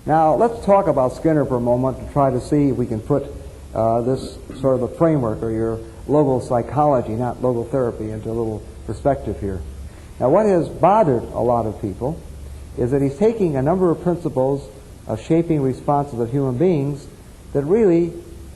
Now, let's talk about Skinner for a moment to try to see if we can put this sort of a framework, or your logopsychology, not logotherapy, into a little perspective here. Now, what has bothered a lot of people is that he's taking a number of principles of shaping responses of human beings that really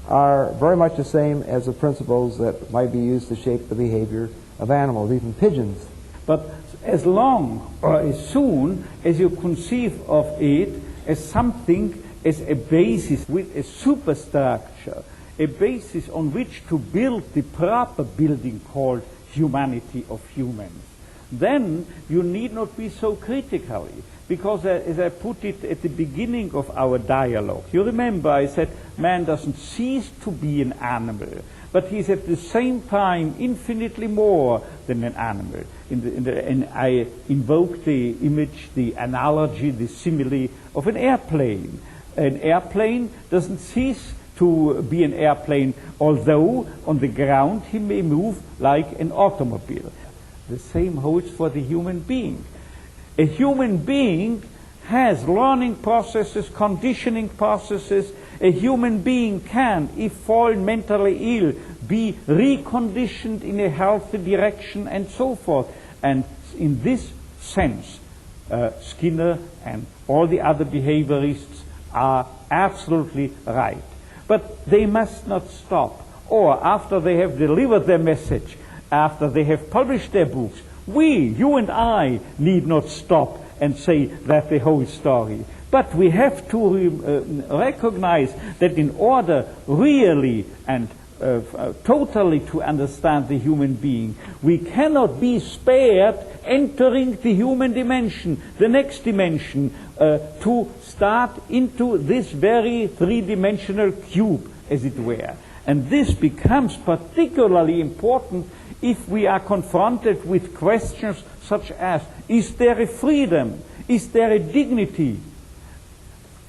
are very much the same as the principles that might be used to shape the behavior of animals, even pigeons. But as long or as soon as you conceive of it as something, as a basis with a superstructure, a basis on which to build the proper building called humanity of humans, then you need not be so critical. Because as I put it at the beginning of our dialogue, you remember I said man doesn't cease to be an animal, but he's at the same time infinitely more than an animal. And I invoke the image, the analogy, the simile of an airplane. An airplane doesn't cease to be an airplane, although on the ground he may move like an automobile. The same holds for the human being. A human being has learning processes, conditioning processes. A human being can, if fallen mentally ill, be reconditioned in a healthy direction and so forth. And in this sense, Skinner and all the other behaviorists are absolutely right. But they must not stop. Or after they have delivered their message, after they have published their books, we, you and I, need not stop and say that's the whole story. But we have to recognize that in order really and totally to understand the human being, we cannot be spared entering the human dimension, the next dimension, to start into this very three-dimensional cube, as it were. And this becomes particularly important if we are confronted with questions such as, is there a freedom? Is there a dignity?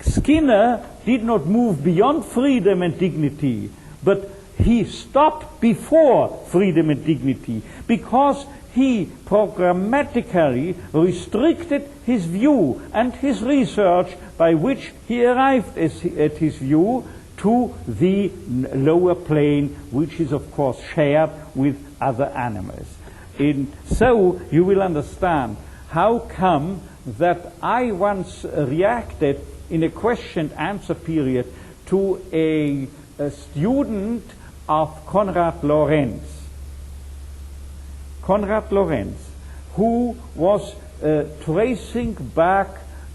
Skinner did not move beyond freedom and dignity, but he stopped before freedom and dignity, because he programmatically restricted his view and his research by which he arrived at his view to the lower plane, which is of course shared with other animals. And so you will understand how come that I once reacted in a question-answer period to a student of Konrad Lorenz. Konrad Lorenz, who was tracing back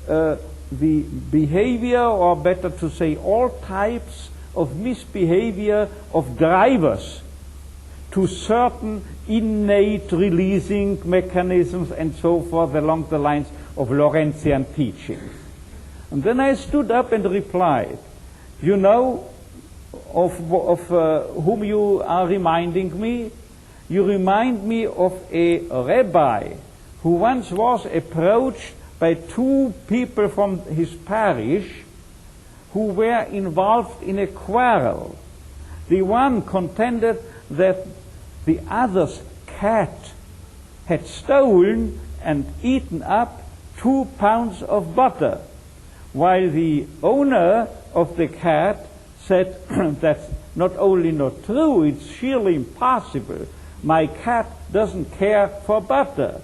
the behavior, or better to say all types of misbehavior of drivers, to certain innate releasing mechanisms and so forth along the lines of Lorentzian teachings. And then I stood up and replied, you know of whom you are reminding me? You remind me of a rabbi who once was approached by two people from his parish who were involved in a quarrel. The one contended that the other's cat had stolen and eaten up 2 pounds of butter, while the owner of the cat said, that's not only not true, it's sheerly impossible. My cat doesn't care for butter.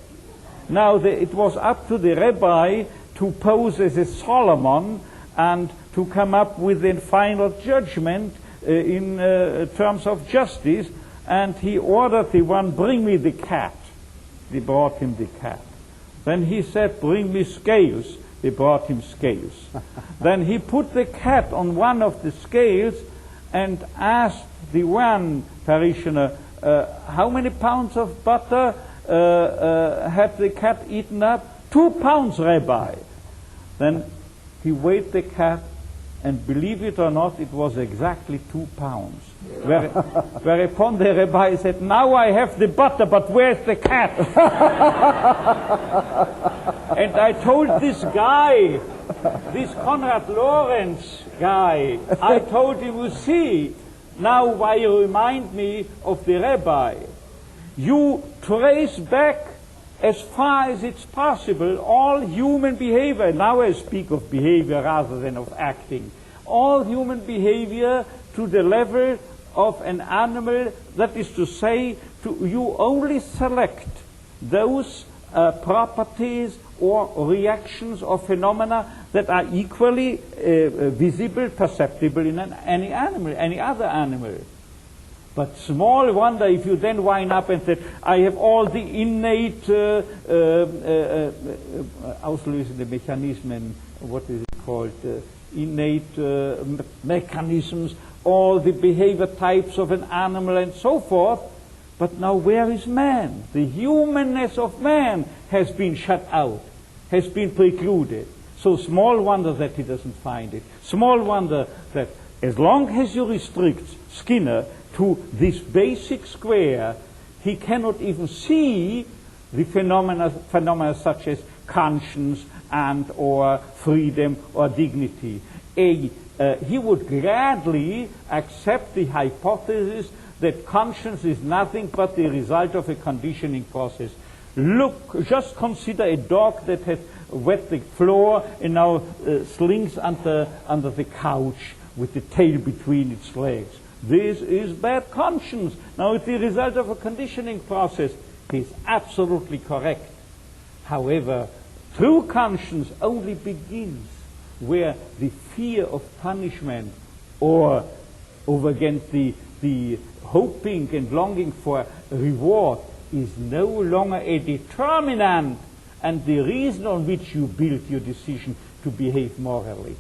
Now it was up to the rabbi to pose as a Solomon and to come up with a final judgment in terms of justice, and he ordered the one, bring me the cat. They brought him the cat. Then he said, bring me scales. They brought him scales. Then he put the cat on one of the scales and asked the one parishioner, how many pounds of butter had the cat eaten up? 2 pounds, Rabbi. Then he weighed the cat, and believe it or not, it was exactly 2 pounds. Whereupon the rabbi said, now I have the butter, but where's the cat? And I told this guy, this Konrad Lorenz guy, I told him, you see, now why you remind me of the rabbi. You trace back as far as it's possible, all human behavior, now I speak of behavior rather than of acting, all human behavior to the level of an animal, that is to say, you only select those properties or reactions or phenomena that are equally visible, perceptible in any animal, any other animal. But small wonder if you then wind up and say, I have all the innate auslösende Mechanismen, what is it called, innate mechanisms, all the behavior types of an animal and so forth. But now where is man? The humanness of man has been shut out, has been precluded. So small wonder that he doesn't find it. Small wonder that as long as you restrict Skinner to this basic square, he cannot even see the phenomena such as conscience and or freedom or dignity. He would gladly accept the hypothesis that conscience is nothing but the result of a conditioning process. Look, just consider a dog that has wet the floor and now slinks under the couch with the tail between its legs. This is bad conscience. Now it's the result of a conditioning process. He is absolutely correct. However, true conscience only begins where the fear of punishment or over against the hoping and longing for reward is no longer a determinant and the reason on which you build your decision to behave morally.